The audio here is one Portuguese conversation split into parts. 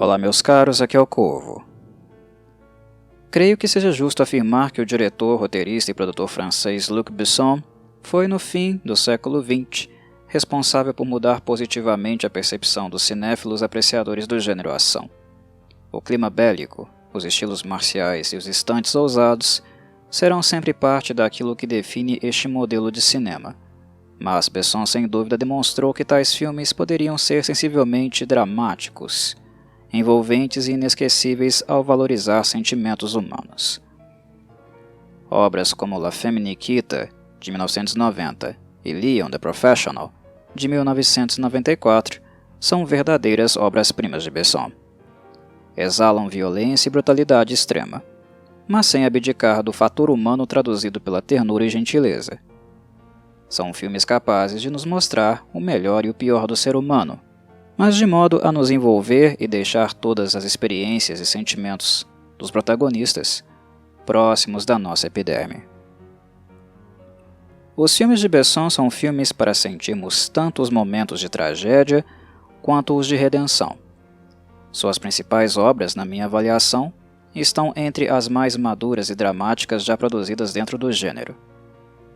Olá meus caros, aqui é o Corvo. Creio que seja justo afirmar que o diretor, roteirista e produtor francês Luc Besson foi, no fim do século XX, responsável por mudar positivamente a percepção dos cinéfilos apreciadores do gênero ação. O clima bélico, os estilos marciais e os instantes ousados serão sempre parte daquilo que define este modelo de cinema. Mas Besson sem dúvida demonstrou que tais filmes poderiam ser sensivelmente dramáticos, envolventes e inesquecíveis ao valorizar sentimentos humanos. Obras como La Femme Nikita, de 1990, e Leon the Professional, de 1994, são verdadeiras obras-primas de Besson. Exalam violência e brutalidade extrema, mas sem abdicar do fator humano traduzido pela ternura e gentileza. São filmes capazes de nos mostrar o melhor e o pior do ser humano, mas de modo a nos envolver e deixar todas as experiências e sentimentos dos protagonistas próximos da nossa epiderme. Os filmes de Besson são filmes para sentirmos tanto os momentos de tragédia quanto os de redenção. Suas principais obras, na minha avaliação, estão entre as mais maduras e dramáticas já produzidas dentro do gênero.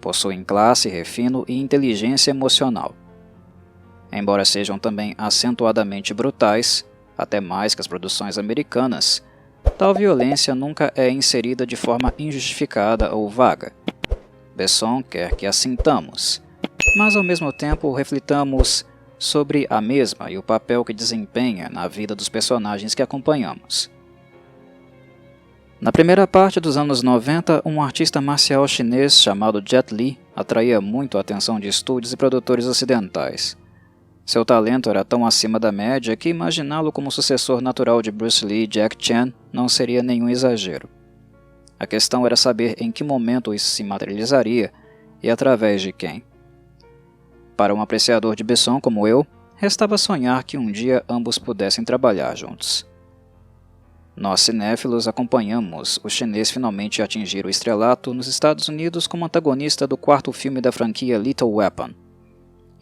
Possuem classe, refino e inteligência emocional. Embora sejam também acentuadamente brutais, até mais que as produções americanas, tal violência nunca é inserida de forma injustificada ou vaga. Besson quer que a sintamos, mas ao mesmo tempo reflitamos sobre a mesma e o papel que desempenha na vida dos personagens que acompanhamos. Na primeira parte dos anos 90, um artista marcial chinês chamado Jet Li atraía muito a atenção de estúdios e produtores ocidentais. Seu talento era tão acima da média que imaginá-lo como sucessor natural de Bruce Lee e Jack Chan não seria nenhum exagero. A questão era saber em que momento isso se materializaria e através de quem. Para um apreciador de Besson como eu, restava sonhar que um dia ambos pudessem trabalhar juntos. Nós cinéfilos acompanhamos o chinês finalmente atingir o estrelato nos Estados Unidos como antagonista do quarto filme da franquia Lethal Weapon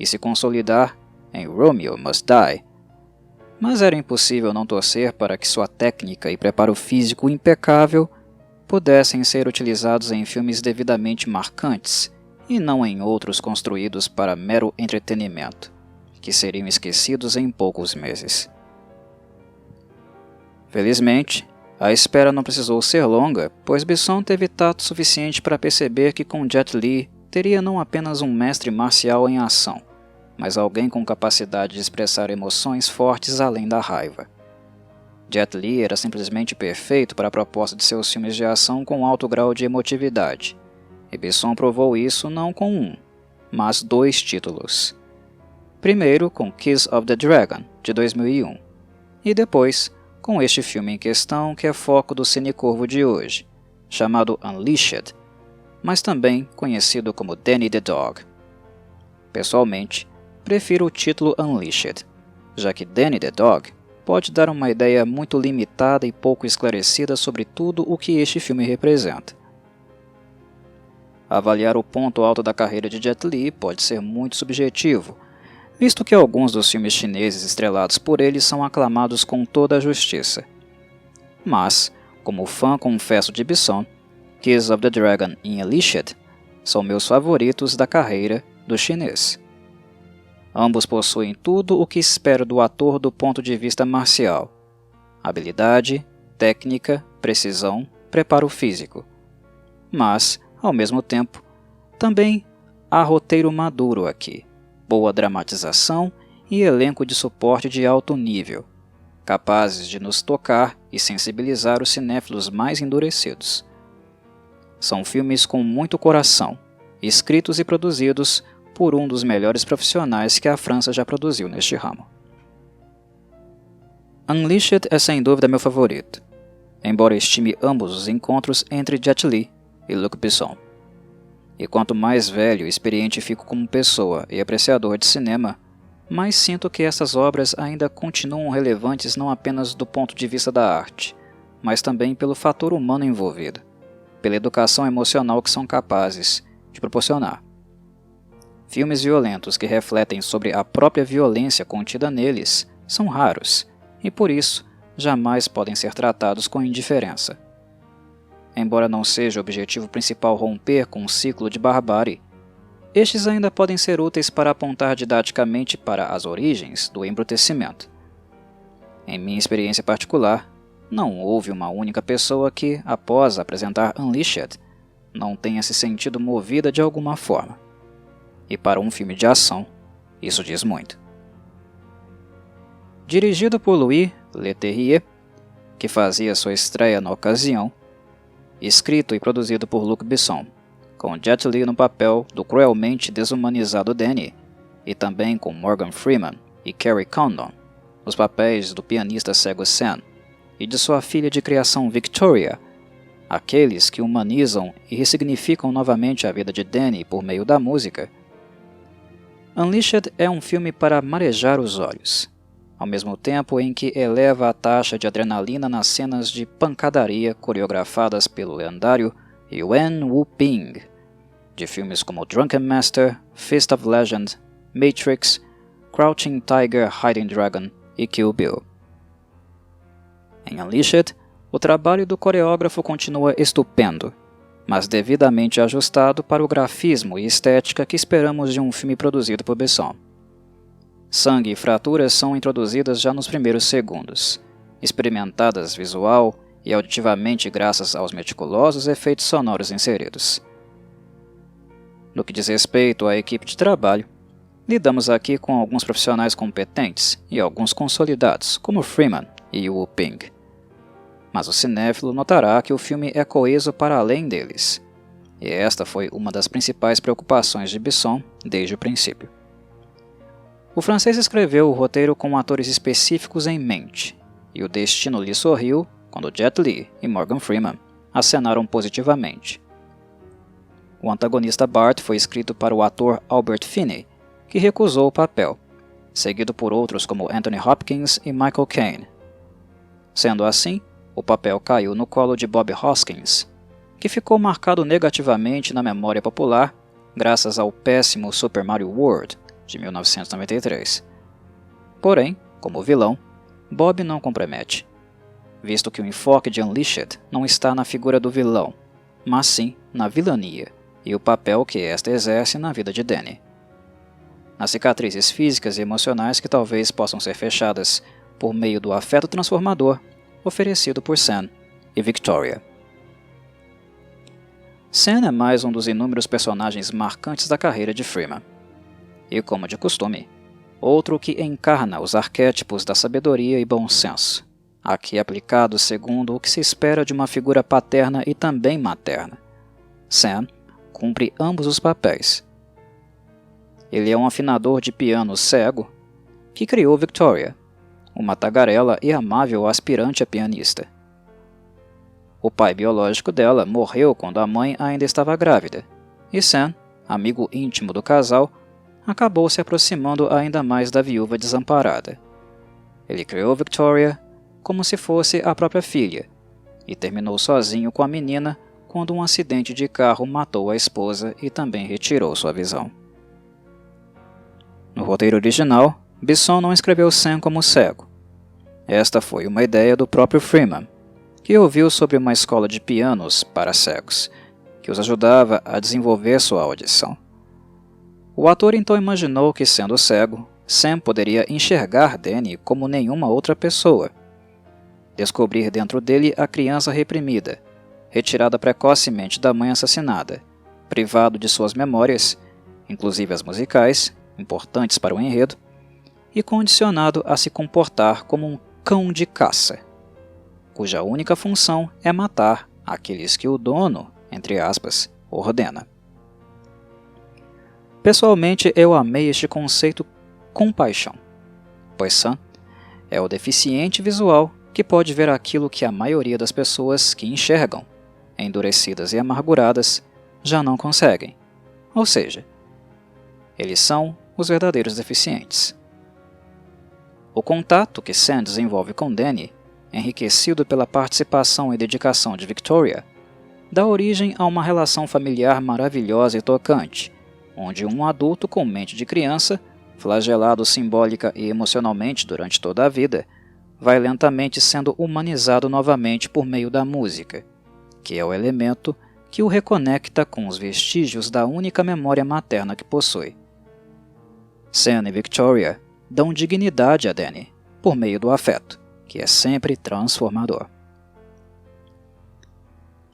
e se consolidar em Romeo Must Die, mas era impossível não torcer para que sua técnica e preparo físico impecável pudessem ser utilizados em filmes devidamente marcantes e não em outros construídos para mero entretenimento, que seriam esquecidos em poucos meses. Felizmente, a espera não precisou ser longa, pois Besson teve tato suficiente para perceber que com Jet Li teria não apenas um mestre marcial em ação, mas alguém com capacidade de expressar emoções fortes além da raiva. Jet Li era simplesmente perfeito para a proposta de seus filmes de ação com alto grau de emotividade, e Besson provou isso não com um, mas 2 títulos. Primeiro com Kiss of the Dragon, de 2001, e depois com este filme em questão que é foco do Cinecorvo de hoje, chamado Unleashed, mas também conhecido como Danny the Dog. Pessoalmente, prefiro o título Unleashed, já que Danny the Dog pode dar uma ideia muito limitada e pouco esclarecida sobre tudo o que este filme representa. Avaliar o ponto alto da carreira de Jet Li pode ser muito subjetivo, visto que alguns dos filmes chineses estrelados por ele são aclamados com toda a justiça. Mas, como fã confesso de Besson, Kiss of the Dragon e Unleashed são meus favoritos da carreira do chinês. Ambos possuem tudo o que espero do ator do ponto de vista marcial: habilidade, técnica, precisão, preparo físico. Mas, ao mesmo tempo, também há roteiro maduro aqui, boa dramatização e elenco de suporte de alto nível, capazes de nos tocar e sensibilizar os cinéfilos mais endurecidos. São filmes com muito coração, escritos e produzidos por um dos melhores profissionais que a França já produziu neste ramo. Unleashed é sem dúvida meu favorito, embora estime ambos os encontros entre Jet Li e Luc Besson. E quanto mais velho e experiente fico como pessoa e apreciador de cinema, mais sinto que essas obras ainda continuam relevantes não apenas do ponto de vista da arte, mas também pelo fator humano envolvido, pela educação emocional que são capazes de proporcionar. Filmes violentos que refletem sobre a própria violência contida neles são raros, e por isso jamais podem ser tratados com indiferença. Embora não seja o objetivo principal romper com um ciclo de barbárie, estes ainda podem ser úteis para apontar didaticamente para as origens do embrutecimento. Em minha experiência particular, não houve uma única pessoa que, após apresentar Unleashed, não tenha se sentido movida de alguma forma. E para um filme de ação, isso diz muito. Dirigido por Louis Leterrier, que fazia sua estreia na ocasião, escrito e produzido por Luc Besson, com Jet Li no papel do cruelmente desumanizado Danny, e também com Morgan Freeman e Kerry Condon, nos papéis do pianista cego Sam e de sua filha de criação Victoria, aqueles que humanizam e ressignificam novamente a vida de Danny por meio da música. Unleashed é um filme para marejar os olhos, ao mesmo tempo em que eleva a taxa de adrenalina nas cenas de pancadaria coreografadas pelo lendário Yuen Woo-ping, de filmes como Drunken Master, Fist of Legend, Matrix, Crouching Tiger, Hiding Dragon e Kill Bill. Em Unleashed, o trabalho do coreógrafo continua estupendo, mas devidamente ajustado para o grafismo e estética que esperamos de um filme produzido por Besson. Sangue e fraturas são introduzidas já nos primeiros segundos, experimentadas visual e auditivamente graças aos meticulosos efeitos sonoros inseridos. No que diz respeito à equipe de trabalho, lidamos aqui com alguns profissionais competentes e alguns consolidados, como Freeman e Wu Ping. Mas o cinéfilo notará que o filme é coeso para além deles, e esta foi uma das principais preocupações de Besson desde o princípio. O francês escreveu o roteiro com atores específicos em mente, e o destino lhe sorriu quando Jet Li e Morgan Freeman acenaram positivamente. O antagonista Bart foi escrito para o ator Albert Finney, que recusou o papel, seguido por outros como Anthony Hopkins e Michael Caine. Sendo assim, o papel caiu no colo de Bob Hoskins, que ficou marcado negativamente na memória popular graças ao péssimo Super Mario World, de 1993. Porém, como vilão, Bob não compromete, visto que o enfoque de Unleashed não está na figura do vilão, mas sim na vilania e o papel que esta exerce na vida de Danny. Nas cicatrizes físicas e emocionais que talvez possam ser fechadas por meio do afeto transformador oferecido por Sam e Victoria. Sam é mais um dos inúmeros personagens marcantes da carreira de Freeman. E, como de costume, outro que encarna os arquétipos da sabedoria e bom senso, aqui aplicados segundo o que se espera de uma figura paterna e também materna. Sam cumpre ambos os papéis. Ele é um afinador de piano cego que criou Victoria, uma tagarela e amável aspirante a pianista. O pai biológico dela morreu quando a mãe ainda estava grávida, e Sam, amigo íntimo do casal, acabou se aproximando ainda mais da viúva desamparada. Ele criou Victoria como se fosse a própria filha, e terminou sozinho com a menina quando um acidente de carro matou a esposa e também retirou sua visão. No roteiro original, Besson não escreveu Sam como cego. Esta foi uma ideia do próprio Freeman, que ouviu sobre uma escola de pianos para cegos, que os ajudava a desenvolver sua audição. O ator então imaginou que, sendo cego, Sam poderia enxergar Danny como nenhuma outra pessoa, descobrir dentro dele a criança reprimida, retirada precocemente da mãe assassinada, privado de suas memórias, inclusive as musicais, importantes para o enredo, e condicionado a se comportar como um cão de caça, cuja única função é matar aqueles que o dono, entre aspas, ordena. Pessoalmente, eu amei este conceito com paixão, pois Sam é o deficiente visual que pode ver aquilo que a maioria das pessoas que enxergam, endurecidas e amarguradas, já não conseguem, ou seja, eles são os verdadeiros deficientes. O contato que Sam desenvolve com Danny, enriquecido pela participação e dedicação de Victoria, dá origem a uma relação familiar maravilhosa e tocante, onde um adulto com mente de criança, flagelado simbólica e emocionalmente durante toda a vida, vai lentamente sendo humanizado novamente por meio da música, que é o elemento que o reconecta com os vestígios da única memória materna que possui. Sam e Victoria dão dignidade a Danny por meio do afeto, que é sempre transformador.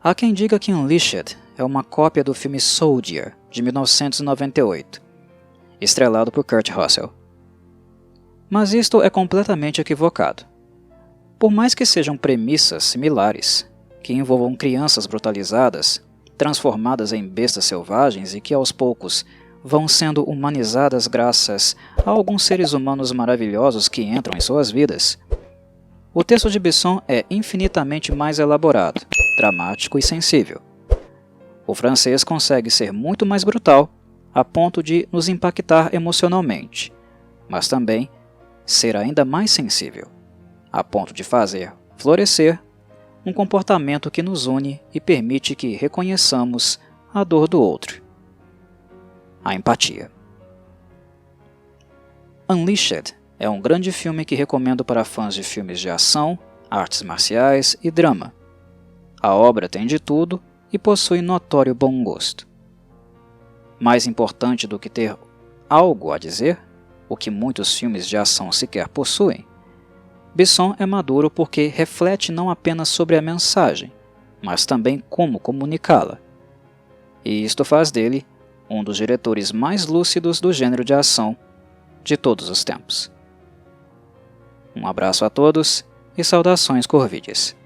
Há quem diga que Unleashed é uma cópia do filme Soldier, de 1998, estrelado por Kurt Russell. Mas isto é completamente equivocado. Por mais que sejam premissas similares, que envolvam crianças brutalizadas, transformadas em bestas selvagens e que aos poucos vão sendo humanizadas graças a alguns seres humanos maravilhosos que entram em suas vidas, o texto de Besson é infinitamente mais elaborado, dramático e sensível. O francês consegue ser muito mais brutal, a ponto de nos impactar emocionalmente, mas também ser ainda mais sensível, a ponto de fazer florescer um comportamento que nos une e permite que reconheçamos a dor do outro. A empatia. Unleashed é um grande filme que recomendo para fãs de filmes de ação, artes marciais e drama. A obra tem de tudo e possui notório bom gosto. Mais importante do que ter algo a dizer, o que muitos filmes de ação sequer possuem, Besson é maduro porque reflete não apenas sobre a mensagem, mas também como comunicá-la. E isto faz dele um dos diretores mais lúcidos do gênero de ação de todos os tempos. Um abraço a todos e saudações corvides.